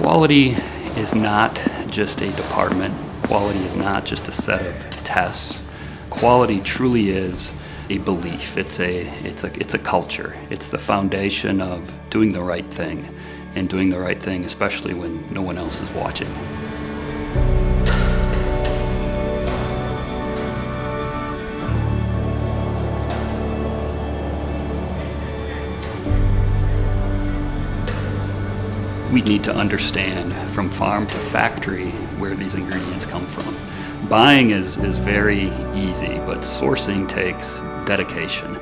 Quality is not just a department. Quality is not just a set of tests. Quality truly is a belief. It's a culture. It's the foundation of doing the right thing, and doing the right thing especially when no one else is watching. We need to understand from farm to factory where these ingredients come from. Buying is very easy, but sourcing takes dedication.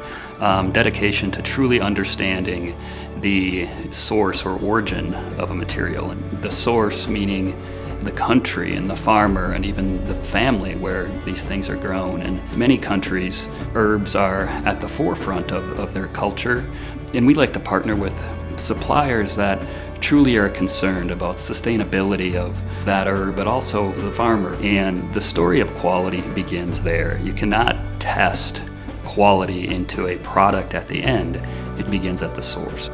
Dedication to truly understanding the source or origin of a material. And the source meaning the country and the farmer and even the family where these things are grown. In many countries, herbs are at the forefront of their culture, and we like to partner with suppliers that truly are concerned about sustainability of that herb, but also the farmer. And the story of quality begins there. You cannot test quality into a product at the end. It begins at the source.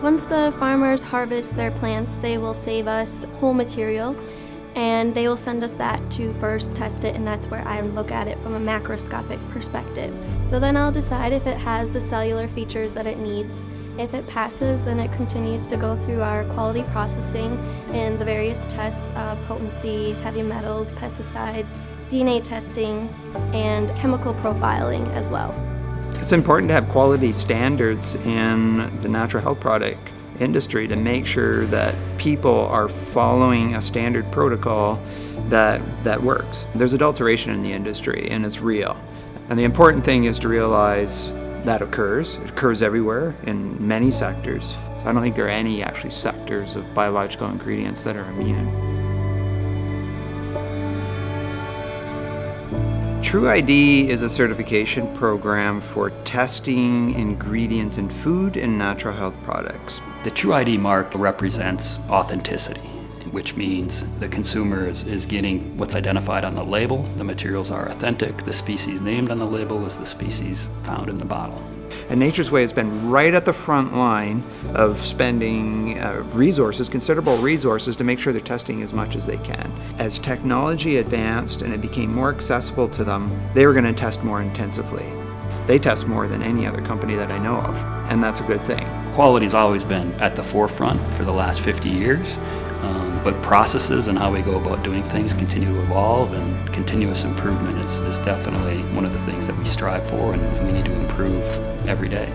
Once the farmers harvest their plants, they will save us whole material, and they will send us that to first test it, and that's where I look at it from a macroscopic perspective. So then I'll decide if it has the cellular features that it needs. If it passes, then it continues to go through our quality processing and the various tests, potency, heavy metals, pesticides, DNA testing, and chemical profiling as well. It's important to have quality standards in the natural health product industry to make sure that people are following a standard protocol that works. There's adulteration in the industry, and it's real. And the important thing is to realize that occurs. It occurs everywhere in many sectors. So I don't think there are any actually sectors of biological ingredients that are immune. True ID is a certification program for testing ingredients in food and natural health products. The True ID mark represents authenticity, which means the consumer is getting what's identified on the label. The materials are authentic. The species named on the label is the species found in the bottle. And Nature's Way has been right at the front line of spending resources, considerable resources, to make sure they're testing as much as they can. As technology advanced and it became more accessible to them, they were going to test more intensively. They test more than any other company that I know of, and that's a good thing. Quality's always been at the forefront for the last 50 years. But processes and how we go about doing things continue to evolve, and continuous improvement is definitely one of the things that we strive for, and we need to improve every day.